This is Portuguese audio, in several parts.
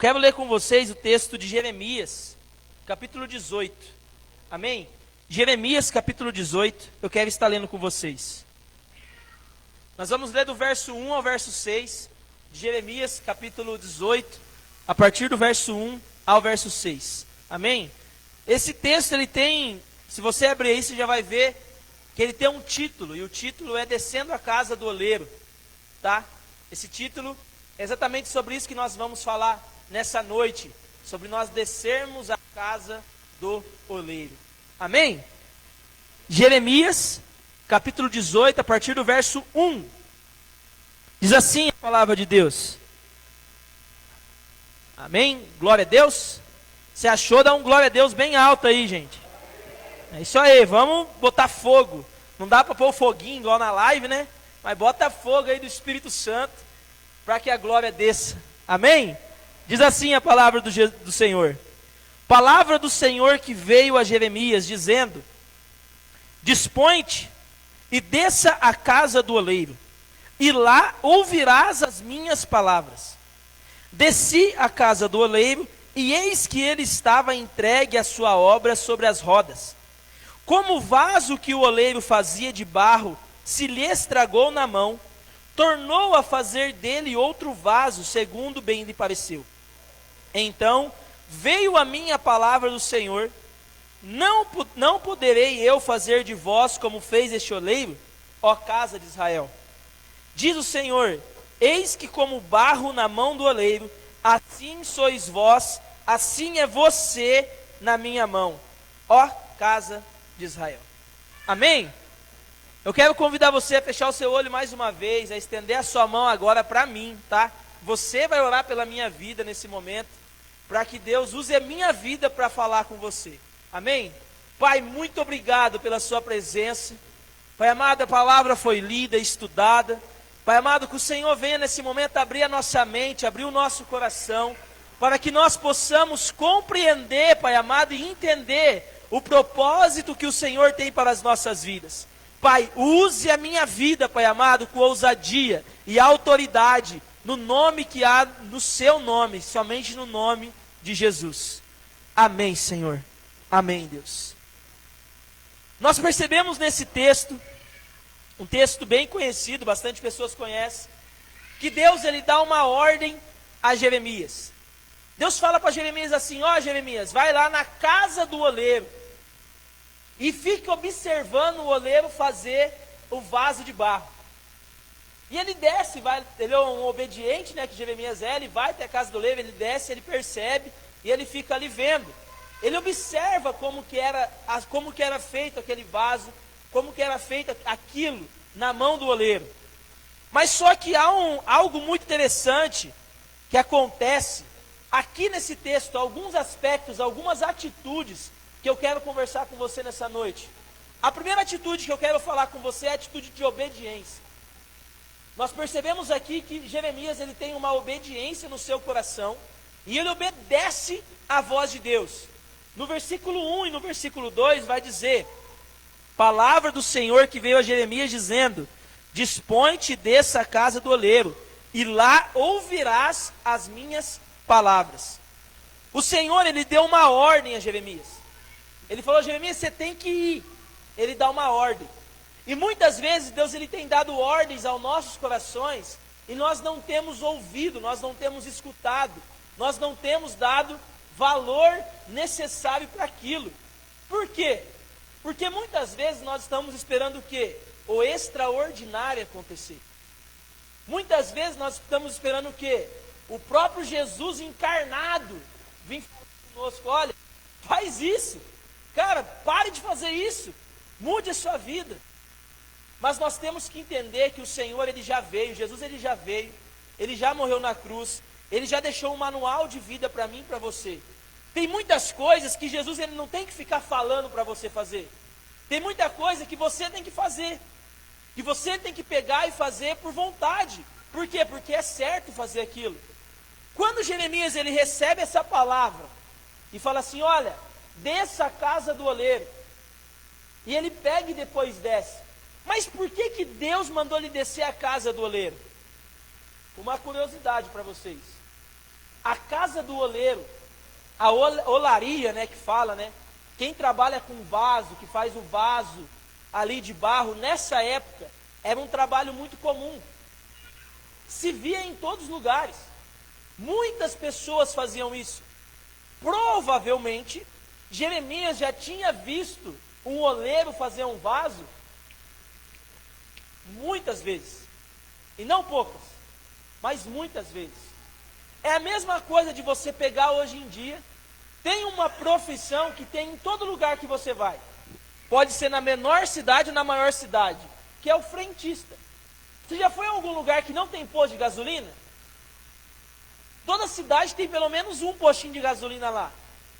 quero ler com vocês o texto de Jeremias, capítulo 18. Amém? Jeremias, capítulo 18, eu quero estar lendo com vocês. Nós vamos ler do verso 1 ao verso 6, de Jeremias, capítulo 18, a partir do verso 1 ao verso 6. Amém? Esse texto, ele tem, se você abrir aí, você já vai ver que ele tem um título, e o título é Descendo a Casa do Oleiro, tá? Esse título é exatamente sobre isso que nós vamos falar nessa noite, sobre nós descermos a casa do oleiro. Amém? Jeremias, capítulo 18, a partir do verso 1. Diz assim a palavra de Deus. Amém? Glória a Deus. Se achou, dá um glória a Deus bem alto aí, gente. É isso aí, vamos botar fogo. Não dá para pôr foguinho igual na live, né? Mas bota fogo aí do Espírito Santo, para que a glória desça. Amém? Diz assim a palavra do Senhor. Palavra do Senhor que veio a Jeremias, dizendo: Dispõe-te e desça à casa do oleiro, e lá ouvirás as minhas palavras. Desci à casa do oleiro, e eis que ele estava entregue à sua obra sobre as rodas. Como o vaso que o oleiro fazia de barro se lhe estragou na mão, tornou a fazer dele outro vaso, segundo bem lhe pareceu. Então veio a mim a palavra do Senhor: não poderei eu fazer de vós como fez este oleiro, ó casa de Israel? Diz o Senhor: eis que como barro na mão do oleiro, assim sois vós, assim é você na minha mão, ó casa de Israel. Amém? Eu quero convidar você a fechar o seu olho mais uma vez, a estender a sua mão agora para mim, tá? Você vai orar pela minha vida nesse momento, para que Deus use a minha vida para falar com você. Amém? Pai, muito obrigado pela sua presença. Pai amado, a palavra foi lida, estudada. Pai amado, que o Senhor venha nesse momento abrir a nossa mente, abrir o nosso coração, para que nós possamos compreender, Pai amado, e entender o propósito que o Senhor tem para as nossas vidas. Pai, use a minha vida, Pai amado, com ousadia e autoridade, no nome que há no seu nome, somente no nome de Jesus. Amém, Senhor. Amém, Deus. Nós percebemos nesse texto, um texto bem conhecido, bastante pessoas conhecem, que Deus, ele dá uma ordem a Jeremias. Deus fala para Jeremias assim: ó Jeremias, vai lá na casa do oleiro e fique observando o oleiro fazer o vaso de barro. E ele desce, ele é um obediente, né, que Jeremias é, ele vai até a casa do oleiro, ele desce, ele percebe, e ele fica ali vendo. Ele observa como que era feito aquele vaso, como que era feito aquilo na mão do oleiro. Mas só que há algo muito interessante que acontece aqui nesse texto, alguns aspectos, algumas atitudes que eu quero conversar com você nessa noite. A primeira atitude que eu quero falar com você é a atitude de obediência. Nós percebemos aqui que Jeremias, ele tem uma obediência no seu coração, e ele obedece à voz de Deus. No versículo 1 e no versículo 2 vai dizer: palavra do Senhor que veio a Jeremias dizendo: Dispõe-te e desça à casa do oleiro, e lá ouvirás as minhas palavras. O Senhor, ele deu uma ordem a Jeremias. Ele falou: Jeremias, você tem que ir. Ele dá uma ordem. E muitas vezes Deus, ele tem dado ordens aos nossos corações, e nós não temos ouvido, nós não temos escutado, nós não temos dado valor necessário para aquilo. Por quê? Porque muitas vezes nós estamos esperando o quê? O extraordinário acontecer. Muitas vezes nós estamos esperando o quê? O próprio Jesus encarnado vir falar conosco: olha, faz isso. Cara, pare de fazer isso. Mude a sua vida. Mas nós temos que entender que o Senhor, ele já veio, Jesus, ele já veio, ele já morreu na cruz, ele já deixou um manual de vida para mim e para você. Tem muitas coisas que Jesus, ele não tem que ficar falando para você fazer. Tem muita coisa que você tem que fazer, que você tem que pegar e fazer por vontade. Por quê? Porque é certo fazer aquilo. Quando Jeremias, ele recebe essa palavra e fala assim: olha, desça a casa do oleiro, e ele pega e depois desce. Mas por que Deus mandou ele descer a casa do oleiro? Uma curiosidade para vocês. A casa do oleiro, a olaria, né, que fala, né? Quem trabalha com vaso, que faz o vaso ali de barro, nessa época, era um trabalho muito comum. Se via em todos os lugares. Muitas pessoas faziam isso. Provavelmente, Jeremias já tinha visto um oleiro fazer um vaso muitas vezes. E não poucas, mas muitas vezes. É a mesma coisa de você pegar hoje em dia. Tem uma profissão que tem em todo lugar que você vai. Pode ser na menor cidade ou na maior cidade, que é o frentista. Você já foi a algum lugar que não tem posto de gasolina? Toda cidade tem pelo menos um postinho de gasolina lá.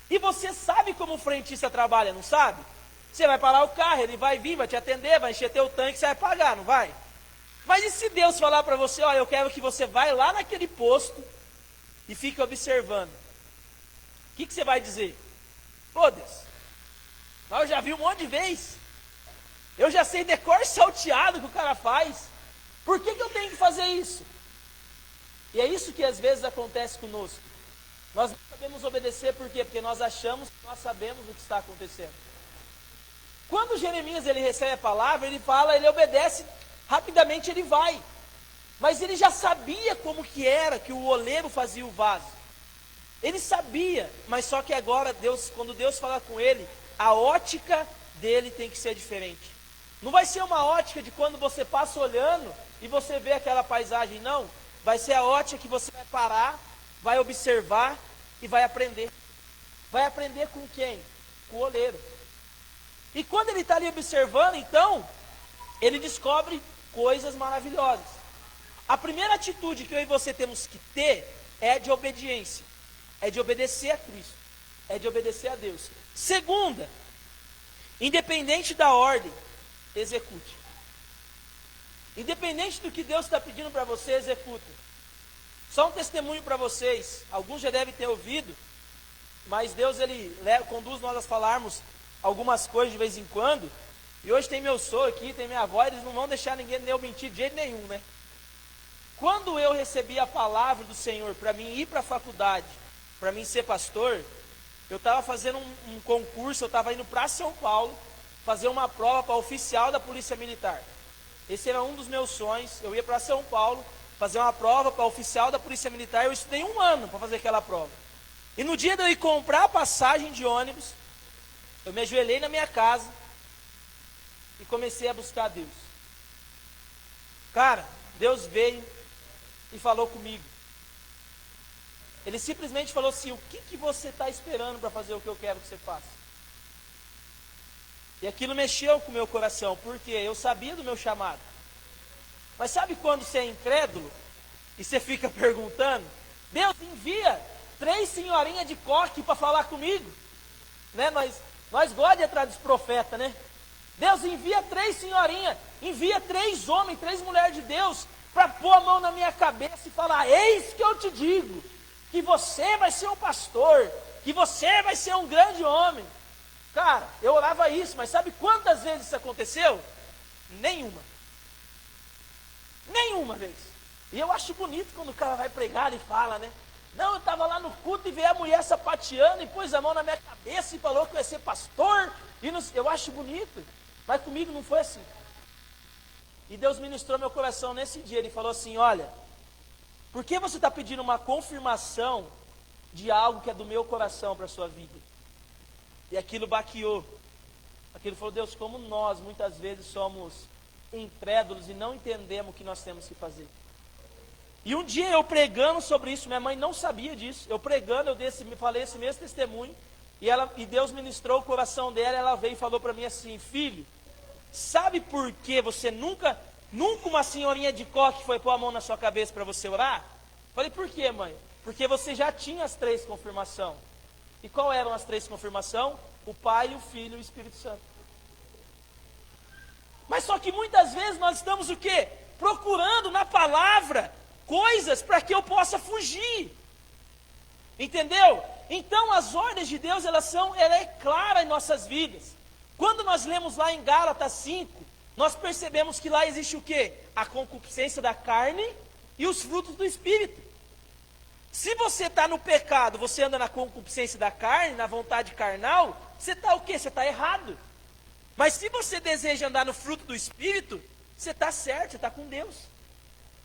E você sabe como o frentista trabalha, não sabe? Você vai parar o carro, ele vai vir, vai te atender, vai encher teu tanque, você vai pagar, não vai? Mas e se Deus falar para você, ó, eu quero que você vá lá naquele posto e fique observando? O que você vai dizer? Pô, Deus, mas eu já vi um monte de vez. Eu já sei decor salteado que o cara faz. Por que eu tenho que fazer isso? E é isso que às vezes acontece conosco. Nós não sabemos obedecer, por quê? Porque nós achamos que nós sabemos o que está acontecendo. Quando Jeremias ele recebe a palavra, ele fala, ele obedece, rapidamente ele vai. Mas ele já sabia como que era que o oleiro fazia o vaso. Ele sabia, mas só que agora, quando Deus fala com ele, a ótica dele tem que ser diferente. Não vai ser uma ótica de quando você passa olhando e você vê aquela paisagem, não. Vai ser a ótica que você vai parar, vai observar e vai aprender. Vai aprender com quem? Com o oleiro. E quando ele está ali observando, então, ele descobre coisas maravilhosas. A primeira atitude que eu e você temos que ter é de obediência. É de obedecer a Cristo. É de obedecer a Deus. Segunda, independente da ordem, execute. Independente do que Deus está pedindo para você, executa. Só um testemunho para vocês. Alguns já devem ter ouvido, mas Deus ele conduz nós a falarmos algumas coisas de vez em quando. E hoje tem meu sogro aqui, tem minha avó, eles não vão deixar ninguém eu mentir de jeito nenhum, né? Quando eu recebi a palavra do Senhor para mim ir para a faculdade, para mim ser pastor, eu estava fazendo um concurso, eu estava indo para São Paulo, fazer uma prova para oficial da Polícia Militar. Esse era um dos meus sonhos, eu ia para São Paulo, fazer uma prova para oficial da Polícia Militar, eu estudei 1 ano para fazer aquela prova. E no dia de eu ir comprar a passagem de ônibus, eu me ajoelhei na minha casa e comecei a buscar Deus. Cara, Deus veio e falou comigo. Ele simplesmente falou assim, o que você está esperando para fazer o que eu quero que você faça? E aquilo mexeu com o meu coração, porque eu sabia do meu chamado. Mas sabe quando você é incrédulo e você fica perguntando? Deus envia 3 senhorinhas de coque para falar comigo, né? Nós gostamos de atrás dos profetas, né? Deus envia 3 senhorinhas, envia 3 homens, 3 mulheres de Deus para pôr a mão na minha cabeça e falar, eis que eu te digo, que você vai ser um pastor, que você vai ser um grande homem. Cara, eu orava isso, mas sabe quantas vezes isso aconteceu? Nenhuma. Nenhuma vez. E eu acho bonito quando o cara vai pregar e fala, né? Não, eu estava lá no culto e veio a mulher sapateando e pôs a mão na minha cabeça e falou que eu ia ser pastor. E não, eu acho bonito, mas comigo não foi assim. E Deus ministrou meu coração nesse dia. Ele falou assim, olha, por que você está pedindo uma confirmação de algo que é do meu coração para a sua vida? E aquilo baqueou. Aquilo falou, Deus, como nós muitas vezes somos incrédulos e não entendemos o que nós temos que fazer. E um dia eu pregando sobre isso, minha mãe não sabia disso. Eu pregando, falei esse mesmo testemunho. E Deus ministrou o coração dela. Ela veio e falou para mim assim, filho, sabe por que você nunca uma senhorinha de coque foi pôr a mão na sua cabeça para você orar? Falei, por quê, mãe? Porque você já tinha as 3 confirmações. E qual eram as 3 confirmações? O Pai, o Filho e o Espírito Santo. Mas só que muitas vezes nós estamos o quê? Procurando na palavra coisas para que eu possa fugir. Entendeu? Então as ordens de Deus, ela é clara em nossas vidas. Quando nós lemos lá em Gálatas 5, nós percebemos que lá existe o quê? A concupiscência da carne e os frutos do Espírito. Se você está no pecado, você anda na concupiscência da carne, na vontade carnal, você está o quê? Você está errado. Mas se você deseja andar no fruto do Espírito, você está certo, você está com Deus.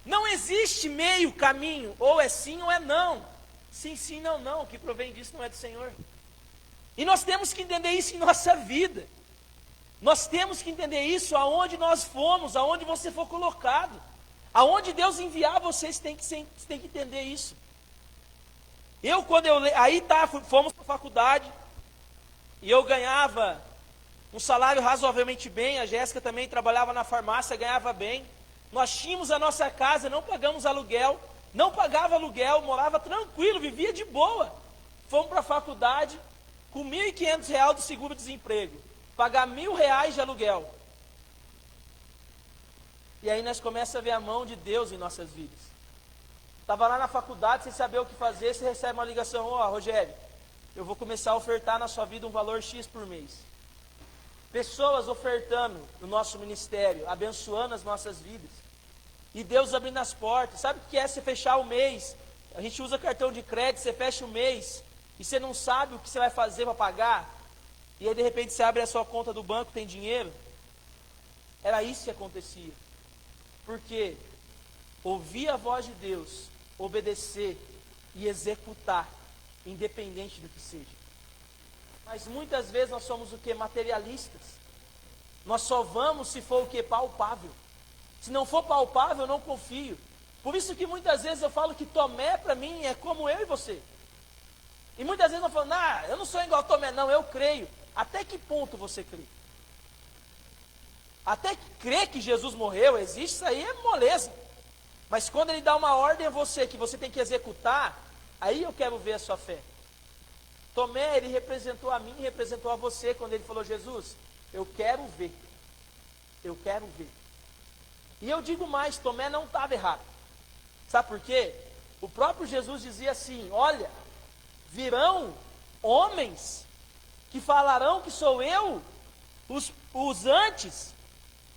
Não existe meio caminho, ou é sim ou é não. Sim, sim, não, não, o que provém disso não é do Senhor. E nós temos que entender isso em nossa vida. Nós temos que entender isso aonde nós fomos, aonde você for colocado. Aonde Deus enviar vocês, tem que entender isso. Fomos para a faculdade, e eu ganhava um salário razoavelmente bem, a Jéssica também trabalhava na farmácia, ganhava bem. Nós tínhamos a nossa casa, não pagamos aluguel, não pagava aluguel, morava tranquilo, vivia de boa. Fomos para a faculdade com R$ 1.500 do seguro-desemprego, pagar R$ 1.000 de aluguel. E aí nós começamos a ver a mão de Deus em nossas vidas. Estava lá na faculdade, sem saber o que fazer, você recebe uma ligação: ó, Rogério, eu vou começar a ofertar na sua vida um valor X por mês. Pessoas ofertando no nosso ministério, abençoando as nossas vidas. E Deus abrindo as portas. Sabe o que é você fechar o mês? A gente usa cartão de crédito, você fecha o mês e você não sabe o que você vai fazer para pagar. E aí de repente você abre a sua conta do banco, tem dinheiro. Era isso que acontecia. Porque ouvir a voz de Deus, obedecer e executar, independente do que seja. Mas muitas vezes nós somos o que? Materialistas. Nós só vamos se for o que? Palpável. Se não for palpável, eu não confio. Por isso que muitas vezes eu falo que Tomé para mim é como eu e você. E muitas vezes eu falo: eu não sou igual a Tomé, não, eu creio. Até que ponto você crê? Até que crer que Jesus morreu, existe, isso aí é moleza. Mas quando ele dá uma ordem a você, que você tem que executar, aí eu quero ver a sua fé. Tomé, ele representou a mim, representou a você, quando ele falou: Jesus, eu quero ver. Eu quero ver. E eu digo mais, Tomé não estava errado. Sabe por quê? O próprio Jesus dizia assim: olha, virão homens que falarão que sou eu, os antes,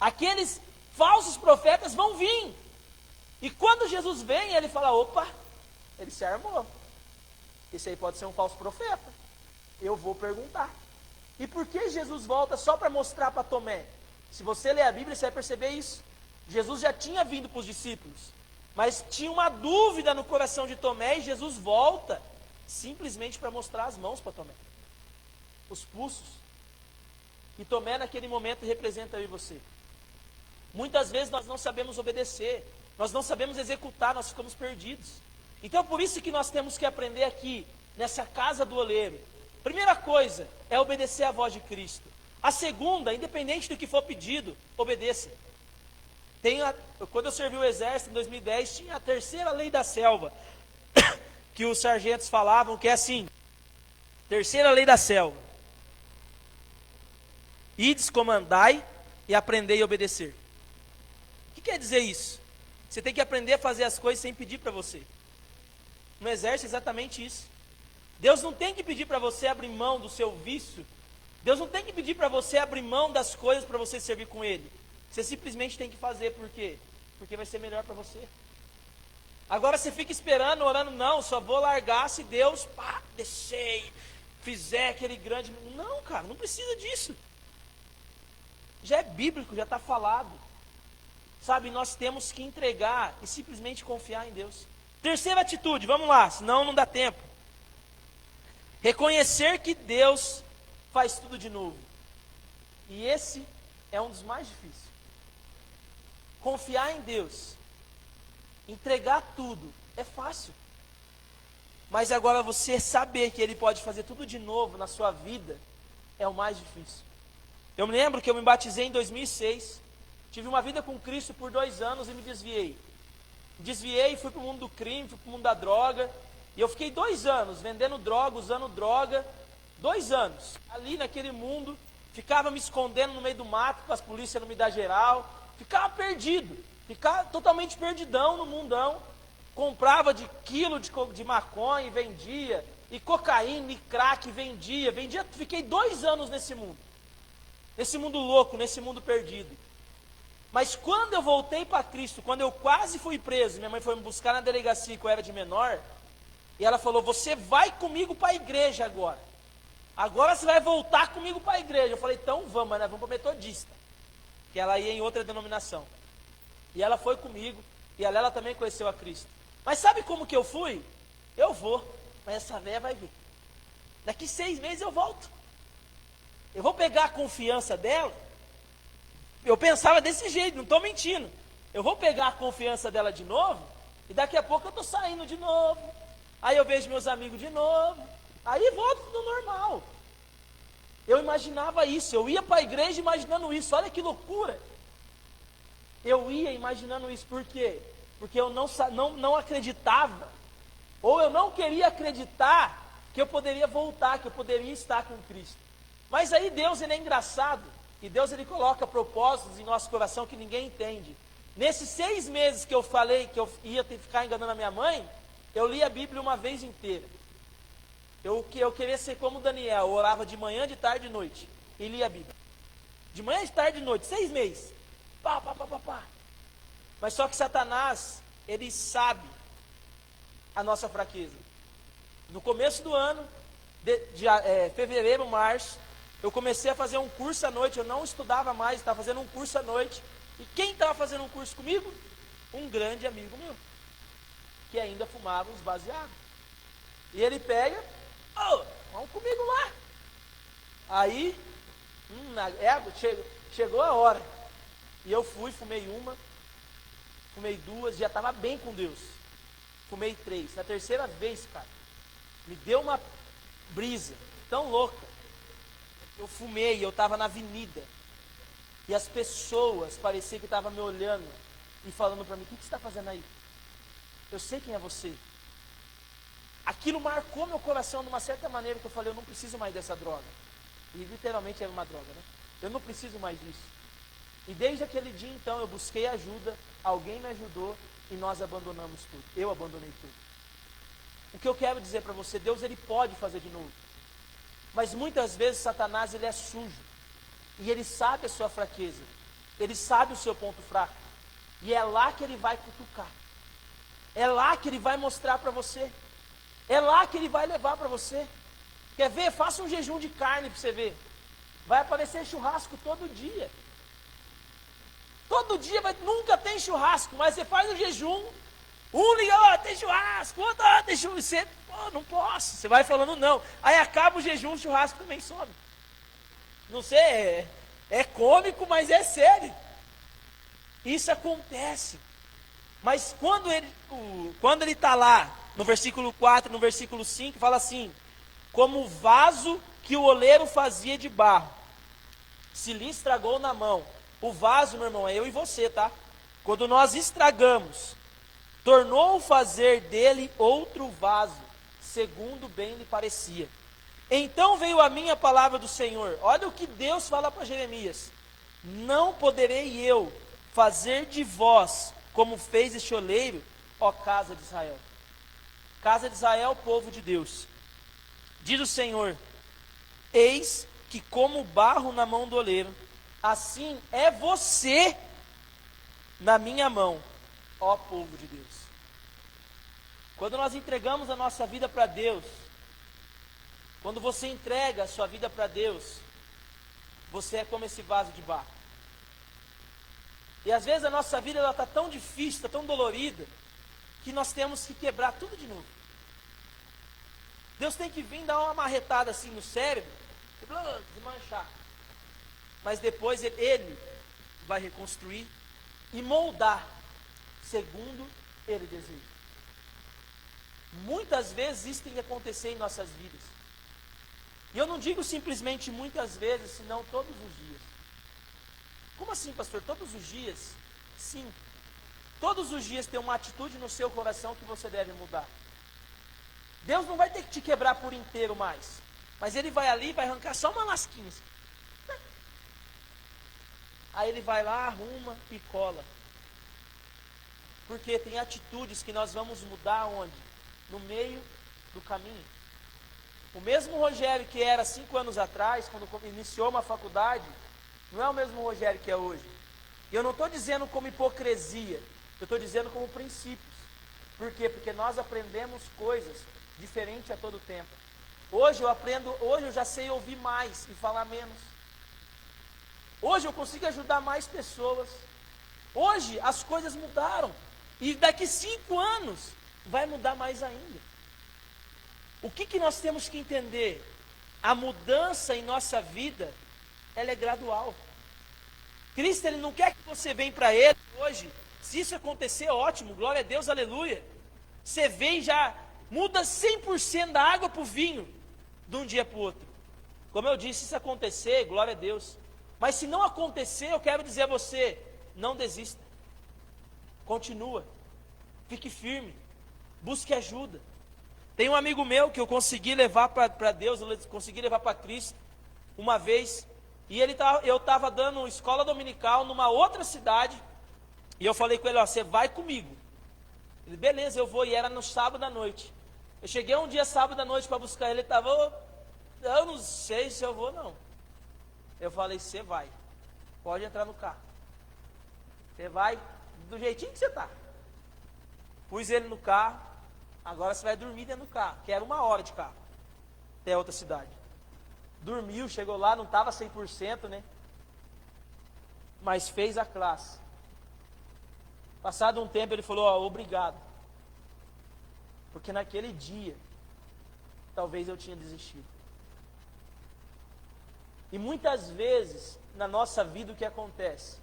aqueles falsos profetas vão vir. E quando Jesus vem, ele fala: opa, ele se armou. Esse aí pode ser um falso profeta. Eu vou perguntar. E por que Jesus volta só para mostrar para Tomé? Se você ler a Bíblia, você vai perceber isso. Jesus já tinha vindo para os discípulos, mas tinha uma dúvida no coração de Tomé, e Jesus volta simplesmente para mostrar as mãos para Tomé, os pulsos. E Tomé naquele momento representa eu e você. Muitas vezes nós não sabemos obedecer, nós não sabemos executar, nós ficamos perdidos. Então por isso que nós temos que aprender aqui, nessa casa do oleiro. Primeira coisa é obedecer à voz de Cristo. A segunda, independente do que for pedido, obedeça. Quando eu servi o exército em 2010, tinha a terceira lei da selva, que os sargentos falavam, que é assim: terceira lei da selva: ides, comandai e aprendei a obedecer. O que quer dizer isso? Você tem que aprender a fazer as coisas sem pedir para você. No exército é exatamente isso. Deus não tem que pedir para você abrir mão do seu vício. Deus não tem que pedir para você abrir mão das coisas para você servir com Ele. Você simplesmente tem que fazer. Por quê? Porque vai ser melhor para você. Agora você fica esperando, orando: não, só vou largar se Deus descer, fizer aquele grande... Não, cara, não precisa disso. Já é bíblico, já está falado. Sabe, nós temos que entregar e simplesmente confiar em Deus. Terceira atitude, vamos lá, senão não dá tempo. Reconhecer que Deus faz tudo de novo. E esse é um dos mais difíceis. Confiar em Deus, entregar tudo, é fácil. Mas agora você saber que Ele pode fazer tudo de novo na sua vida, é o mais difícil. Eu me lembro que eu me batizei em 2006, tive uma vida com Cristo por 2 anos e me desviei. Desviei, fui para o mundo do crime, fui para o mundo da droga, e eu fiquei 2 anos vendendo droga, usando droga, 2 anos, ali naquele mundo, ficava me escondendo no meio do mato, para as polícias não me dar geral, ficava perdido, ficava totalmente perdidão no mundão, comprava de quilo de maconha e vendia, e cocaína e crack vendia, fiquei 2 anos nesse mundo louco, nesse mundo perdido. Mas quando eu voltei para Cristo, quando eu quase fui preso, minha mãe foi me buscar na delegacia que eu era de menor, E ela falou, você vai comigo para a igreja agora. Agora você vai voltar comigo para a igreja. Eu falei, então vamos, né? Vamos para a metodista. Que ela ia em outra denominação. E ela foi comigo. E ela também conheceu a Cristo. Mas sabe como que eu fui? Eu vou. Mas essa véia vai vir. Daqui 6 meses eu volto. Eu vou pegar a confiança dela. Eu pensava desse jeito, não estou mentindo. Eu vou pegar a confiança dela de novo. E daqui a pouco eu estou saindo de novo. Aí eu vejo meus amigos de novo. Aí volto tudo normal. Eu imaginava isso. Eu ia para a igreja imaginando isso. Olha que loucura. Eu ia imaginando isso. Por quê? Porque eu não acreditava. Ou eu não queria acreditar que eu poderia voltar, que eu poderia estar com Cristo. Mas aí Deus, ele é engraçado. E Deus, ele coloca propósitos em nosso coração que ninguém entende. Nesses 6 meses que eu falei que eu ia ficar enganando a minha mãe, eu li a Bíblia uma vez inteira. Eu queria ser como Daniel, eu orava de manhã, de tarde e de noite. E lia a Bíblia. De manhã, de tarde e de noite, 6 meses. Pá. Mas só que Satanás, ele sabe a nossa fraqueza. No começo do ano, fevereiro, março, eu comecei a fazer um curso à noite. Eu não estudava mais, estava fazendo um curso à noite. E quem estava fazendo um curso comigo? Um grande amigo meu, que ainda fumava uns baseados. E ele pega, vamos comigo lá. Aí, chegou a hora. E eu fui, fumei uma, fumei 2, já estava bem com Deus. Fumei 3. Na terceira vez, cara, me deu uma brisa tão louca. Eu fumei, eu estava na avenida. E as pessoas pareciam que estavam me olhando e falando para mim, o que você está fazendo aí? Eu sei quem é você. Aquilo marcou meu coração de uma certa maneira que eu falei, eu não preciso mais dessa droga. E literalmente era uma droga, né? Eu não preciso mais disso. E desde aquele dia então eu busquei ajuda, alguém me ajudou e nós abandonamos tudo. Eu abandonei tudo. O que eu quero dizer para você, Deus, ele pode fazer de novo. Mas muitas vezes Satanás, ele é sujo. E ele sabe a sua fraqueza. Ele sabe o seu ponto fraco. E é lá que ele vai cutucar. É lá que ele vai mostrar para você. É lá que ele vai levar para você. Quer ver? Faça um jejum de carne para você ver. Vai aparecer churrasco todo dia. Todo dia nunca tem churrasco, mas você faz um jejum. Um liga, tem churrasco, outro, tem churrasco. Você, não posso. Você vai falando não. Aí acaba o jejum, o churrasco também some. Não sei, é cômico, mas é sério. Isso acontece. Mas quando ele está lá, no versículo 4, no versículo 5, fala assim: como o vaso que o oleiro fazia de barro, se lhe estragou na mão. O vaso, meu irmão, é eu e você, tá? Quando nós estragamos, tornou fazer dele outro vaso, segundo bem lhe parecia. Então veio a minha palavra do Senhor. Olha o que Deus fala para Jeremias: não poderei eu fazer de vós como fez este oleiro, ó casa de Israel. Casa de Israel, povo de Deus. Diz o Senhor: eis que como barro na mão do oleiro, assim é você na minha mão, ó povo de Deus. Quando nós entregamos a nossa vida para Deus, quando você entrega a sua vida para Deus, você é como esse vaso de barro. E às vezes a nossa vida está tão difícil, está tão dolorida, que nós temos que quebrar tudo de novo. Deus tem que vir dar uma marretada assim no cérebro, e desmanchar. Mas depois Ele vai reconstruir e moldar, segundo Ele deseja. Muitas vezes isso tem que acontecer em nossas vidas. E eu não digo simplesmente muitas vezes, senão todos os dias. Como assim, pastor? Todos os dias? Sim. Todos os dias tem uma atitude no seu coração que você deve mudar. Deus não vai ter que te quebrar por inteiro mais. Mas Ele vai ali e vai arrancar só uma lasquinha. Aí Ele vai lá, arruma e cola. Porque tem atitudes que nós vamos mudar onde? No meio do caminho. O mesmo Rogério que era 5 anos atrás, quando iniciou uma faculdade, não é o mesmo Rogério que é hoje. E eu não estou dizendo como hipocrisia, eu estou dizendo como princípios. Por quê? Porque nós aprendemos coisas diferente a todo tempo. Hoje eu já sei ouvir mais e falar menos. Hoje eu consigo ajudar mais pessoas. Hoje as coisas mudaram. E daqui 5 anos vai mudar mais ainda. O que nós temos que entender? A mudança em nossa vida, ela é gradual. Cristo, Ele não quer que você venha para Ele hoje. Se isso acontecer, ótimo, glória a Deus, aleluia. Você vem e já muda 100% da água para o vinho, de um dia para o outro. Como eu disse, se isso acontecer, glória a Deus. Mas se não acontecer, eu quero dizer a você, não desista. Continua. Fique firme. Busque ajuda. Tem um amigo meu que eu consegui levar para Deus, eu consegui levar para Cristo uma vez. E eu estava dando escola dominical numa outra cidade. E eu falei com ele, ó, você vai comigo. Ele, beleza, eu vou. E era no sábado à noite. Eu cheguei um dia sábado à noite para buscar ele. Ele estava, eu não sei se eu vou não. Eu falei, você vai. Pode entrar no carro. Você vai do jeitinho que você está. Pus ele no carro. Agora você vai dormir dentro do carro, que era 1 hora de carro, até a outra cidade. Dormiu, chegou lá, não estava 100%, né? Mas fez a classe. Passado um tempo ele falou, ó, obrigado. Porque naquele dia, talvez eu tinha desistido. E muitas vezes, na nossa vida o que acontece?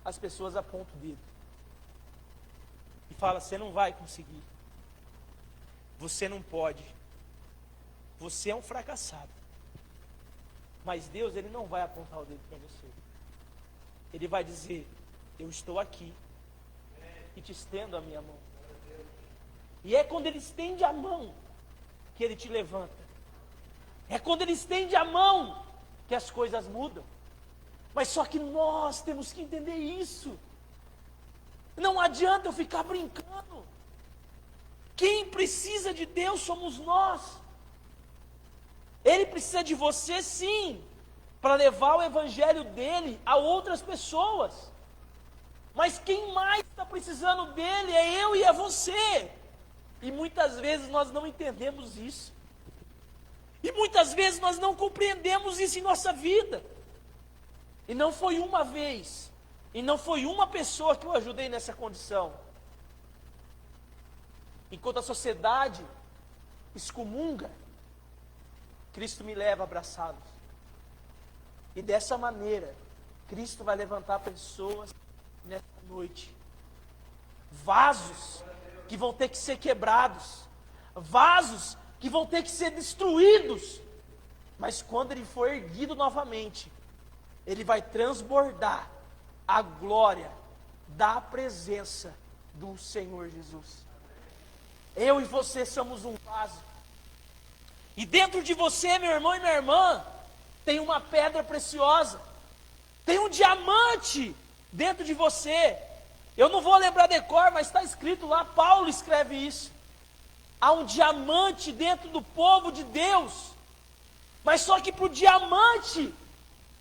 As pessoas apontam o dedo. E falam, você não vai conseguir. Você não pode. Você é um fracassado. Mas Deus, Ele não vai apontar o dedo para você. Ele vai dizer, eu estou aqui. E te estendo a minha mão. E é quando Ele estende a mão que Ele te levanta. É quando Ele estende a mão que as coisas mudam. Mas só que nós temos que entender isso. Não adianta eu ficar brincando. Quem precisa de Deus somos nós. Ele precisa de você sim, para levar o evangelho dele a outras pessoas. Mas quem mais está precisando dele é eu e é você. E muitas vezes nós não entendemos isso. E muitas vezes nós não compreendemos isso em nossa vida. E não foi uma vez, e não foi uma pessoa que eu ajudei nessa condição. Enquanto a sociedade excomunga, Cristo me leva a abraçá-los. E dessa maneira, Cristo vai levantar pessoas nessa noite. Vasos que vão ter que ser quebrados. Vasos que vão ter que ser destruídos. Mas quando ele for erguido novamente, ele vai transbordar a glória da presença do Senhor Jesus. Eu e você somos um vaso. E dentro de você, meu irmão e minha irmã, tem uma pedra preciosa. Tem um diamante dentro de você. Eu não vou lembrar de cor, mas está escrito lá, Paulo escreve isso. Há um diamante dentro do povo de Deus. Mas só que para o diamante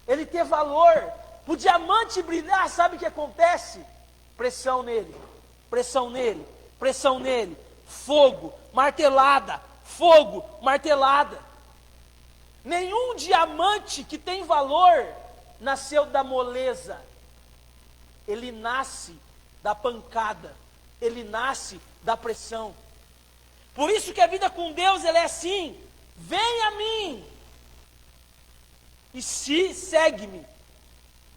ele ter valor, para o diamante brilhar, sabe o que acontece? Pressão nele, pressão nele, pressão nele. Fogo, martelada, fogo, martelada. Nenhum diamante que tem valor nasceu da moleza. Ele nasce da pancada, ele nasce da pressão. Por isso que a vida com Deus ela é assim: vem a mim e segue-me.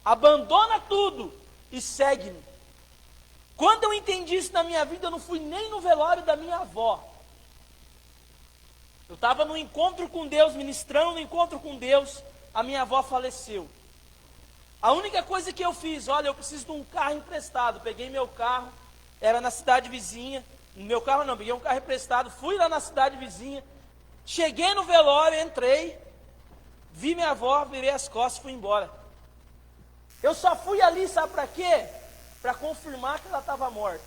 Abandona tudo e segue-me. Quando eu entendi isso na minha vida, eu não fui nem no velório da minha avó. Eu estava no encontro com Deus, ministrando no encontro com Deus, a minha avó faleceu. A única coisa que eu fiz, olha, eu preciso de um carro emprestado. Peguei meu carro, era na cidade vizinha. Meu carro não, peguei um carro emprestado, fui lá na cidade vizinha. Cheguei no velório, entrei, vi minha avó, virei as costas e fui embora. Eu só fui ali, sabe para quê? Para confirmar que ela estava morta.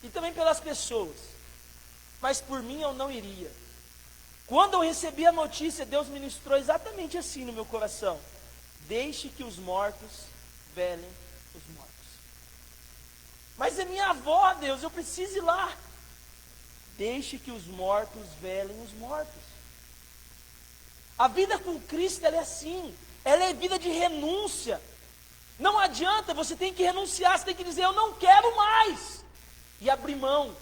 E também pelas pessoas. Mas por mim eu não iria. Quando eu recebi a notícia, Deus ministrou exatamente assim no meu coração: deixe que os mortos velem os mortos. Mas é minha avó, Deus, eu preciso ir lá. Deixe que os mortos velem os mortos. A vida com Cristo, ela é assim. Ela é vida de renúncia. Não adianta, você tem que renunciar. Você tem que dizer, eu não quero mais. E abrir mão.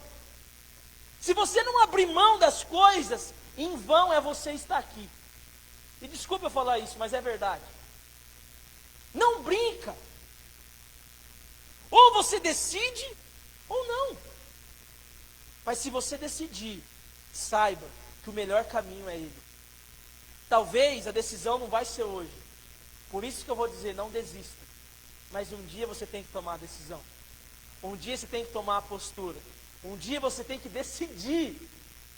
Se você não abrir mão das coisas, em vão é você estar aqui. E desculpa eu falar isso, mas é verdade. Não brinca. Ou você decide, ou não. Mas se você decidir, saiba que o melhor caminho é Ele. Talvez a decisão não vai ser hoje. Por isso que eu vou dizer, não desista. Mas um dia você tem que tomar a decisão. Um dia você tem que tomar a postura. Um dia você tem que decidir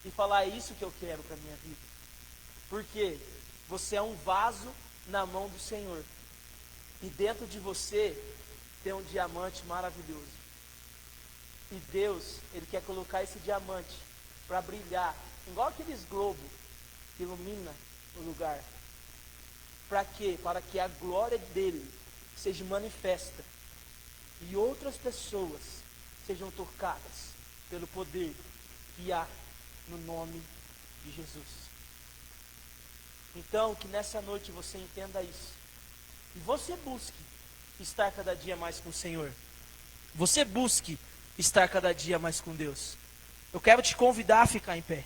e falar, é isso que eu quero para a minha vida. Porque você é um vaso na mão do Senhor. E dentro de você tem um diamante maravilhoso. E Deus, Ele quer colocar esse diamante para brilhar, igual aqueles globos que ilumina o lugar. Para quê? Para que a glória dele seja manifesta e outras pessoas sejam tocadas pelo poder que há no nome de Jesus. Então, que nessa noite você entenda isso. E você busque estar cada dia mais com o Senhor. Você busque estar cada dia mais com Deus. Eu quero te convidar a ficar em pé.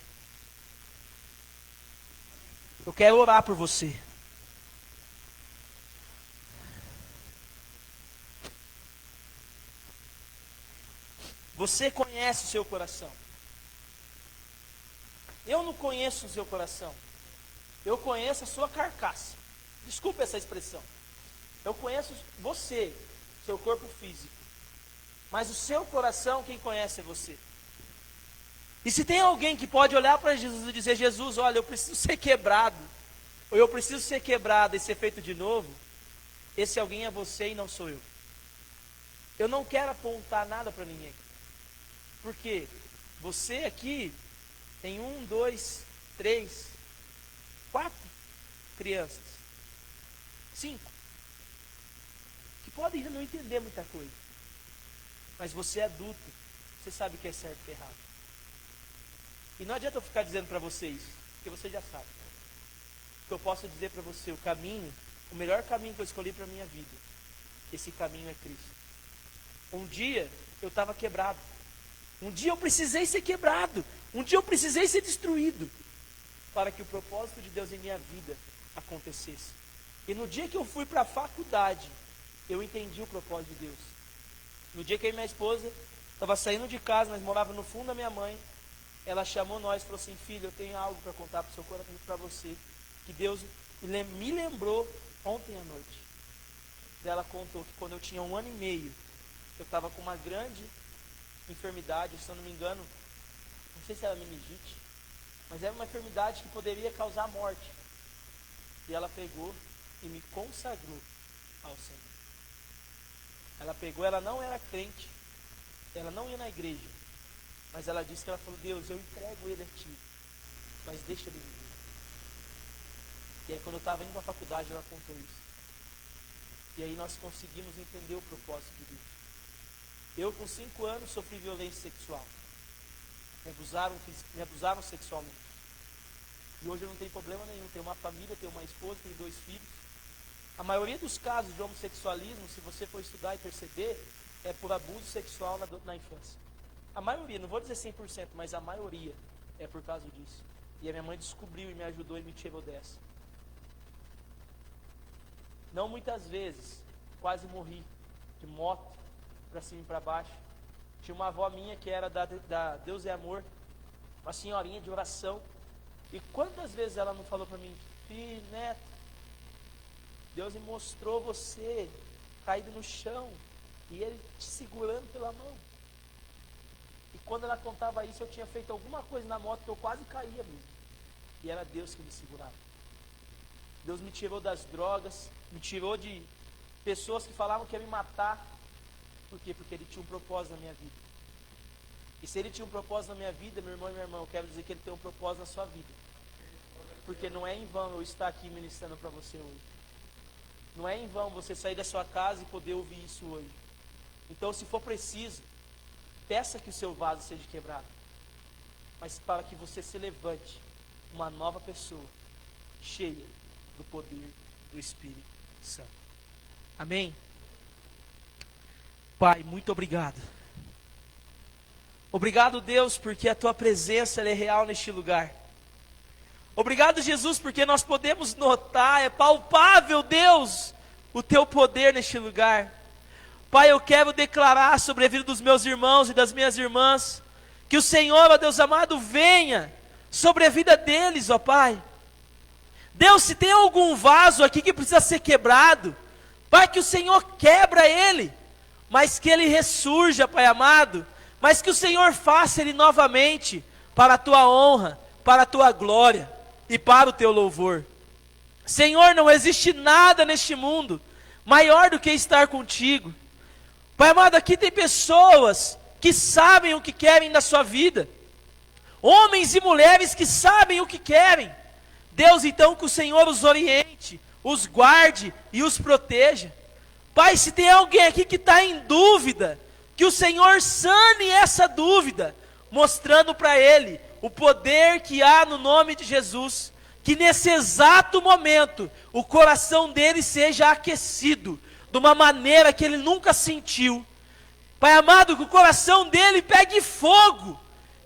Eu quero orar por você. Você conhece o seu coração. Eu não conheço o seu coração. Eu conheço a sua carcaça. Desculpe essa expressão. Eu conheço você, seu corpo físico. Mas o seu coração, quem conhece é você. E se tem alguém que pode olhar para Jesus e dizer, Jesus, olha, eu preciso ser quebrado. Ou eu preciso ser quebrado e ser feito de novo. Esse alguém é você e não sou eu. Eu não quero apontar nada para ninguém. Porque você aqui tem 1, 2, 3, 4 crianças. 5. Que podem não entender muita coisa. Mas você é adulto. Você sabe o que é certo e o que é errado. E não adianta eu ficar dizendo para você isso. Porque você já sabe. O que eu posso dizer para você, o caminho, o melhor caminho que eu escolhi para a minha vida. Esse caminho é Cristo. Um dia eu estava quebrado. Um dia eu precisei ser quebrado. Um dia eu precisei ser destruído. Para que o propósito de Deus em minha vida acontecesse. E no dia que eu fui para a faculdade, eu entendi o propósito de Deus. No dia que eu e minha esposa estava saindo de casa, nós morávamos no fundo da minha mãe. Ela chamou nós e falou assim, filho, eu tenho algo para contar para o seu coração, para você. Que Deus me lembrou ontem à noite. Ela contou que quando eu tinha 1 ano e meio, eu estava com uma grande enfermidade, se eu não me engano, não sei se era meningite, mas era uma enfermidade que poderia causar morte. E ela pegou e me consagrou ao Senhor. Ela pegou, ela não era crente, ela não ia na igreja, mas ela disse que ela falou, Deus, eu entrego ele a ti, mas deixa ele viver. E aí quando eu estava indo para a faculdade, ela contou isso. E aí nós conseguimos entender o propósito de Deus. Eu com 5 anos sofri violência sexual. Me abusaram sexualmente. E hoje eu não tenho problema nenhum, tenho uma família, tenho uma esposa, tenho 2 filhos. A maioria dos casos de homossexualismo, se você for estudar e perceber, é por abuso sexual na infância. A maioria, não vou dizer 100%, mas a maioria é por causa disso. E a minha mãe descobriu e me ajudou e me tirou dessa. Não muitas vezes, quase morri de moto, para cima e para baixo. Tinha uma avó minha que era da Deus é Amor, uma senhorinha de oração. E quantas vezes ela não falou para mim, filho, neto, Deus me mostrou você caído no chão e Ele te segurando pela mão. E quando ela contava isso, eu tinha feito alguma coisa na moto que eu quase caía mesmo. E era Deus que me segurava. Deus me tirou das drogas, me tirou de pessoas que falavam que ia me matar. Por quê? Porque Ele tinha um propósito na minha vida. E se Ele tinha um propósito na minha vida, meu irmão e minha irmã, eu quero dizer que Ele tem um propósito na sua vida. Porque não é em vão eu estar aqui ministrando para você hoje. Não é em vão você sair da sua casa e poder ouvir isso hoje. Então, se for preciso, peça que o seu vaso seja quebrado. mas para que você se levante uma nova pessoa, cheia do poder do Espírito Santo. Amém? Pai, muito obrigado. Obrigado, Deus, porque a Tua presença ela é real neste lugar. Obrigado, Jesus, porque nós podemos notar, é palpável, Deus, o Teu poder neste lugar. Pai, eu quero declarar sobre a vida dos meus irmãos e das minhas irmãs, que o Senhor, ó Deus amado, venha sobre a vida deles, ó Pai. Deus, se tem algum vaso aqui que precisa ser quebrado, Pai, que o Senhor quebra ele, mas que ele ressurja, Pai amado, mas que o Senhor faça ele novamente, para a Tua honra, para a Tua glória e para o Teu louvor. Senhor, não existe nada neste mundo maior do que estar contigo. Pai amado, aqui tem pessoas que sabem o que querem da sua vida, homens e mulheres que sabem o que querem. Deus, então, que o Senhor os oriente, os guarde e os proteja. Pai, se tem alguém aqui que está em dúvida, que o Senhor sane essa dúvida, mostrando para ele o poder que há no nome de Jesus, que nesse exato momento, o coração dele seja aquecido, de uma maneira que ele nunca sentiu. Pai amado, que o coração dele pegue fogo,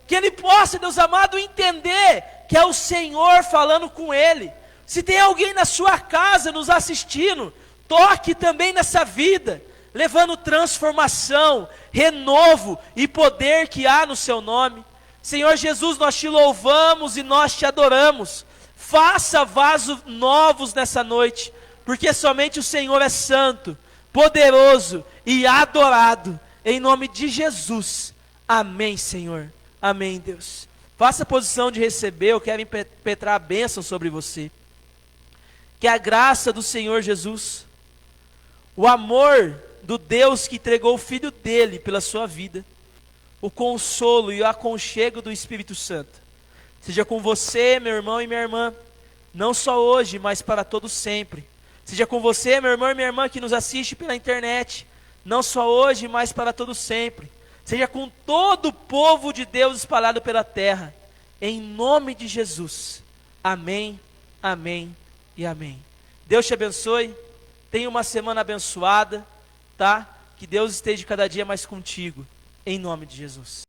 que ele possa, Deus amado, entender que é o Senhor falando com ele. Se tem alguém na sua casa nos assistindo, toque também nessa vida, levando transformação, renovo e poder que há no seu nome. Senhor Jesus, nós te louvamos e nós te adoramos. Faça vasos novos nessa noite, porque somente o Senhor é santo, poderoso e adorado. Em nome de Jesus. Amém, Senhor. Amém, Deus. Faça a posição de receber. Eu quero impetrar a bênção sobre você. Que a graça do Senhor Jesus, o amor do Deus que entregou o Filho dele pela sua vida, o consolo e o aconchego do Espírito Santo, seja com você, meu irmão e minha irmã, não só hoje, mas para todo sempre. Seja com você, meu irmão e minha irmã, que nos assiste pela internet, não só hoje, mas para todo sempre. Seja com todo o povo de Deus espalhado pela terra, em nome de Jesus. Amém, amém e amém. Deus te abençoe, tenha uma semana abençoada, tá? Que Deus esteja cada dia mais contigo, em nome de Jesus.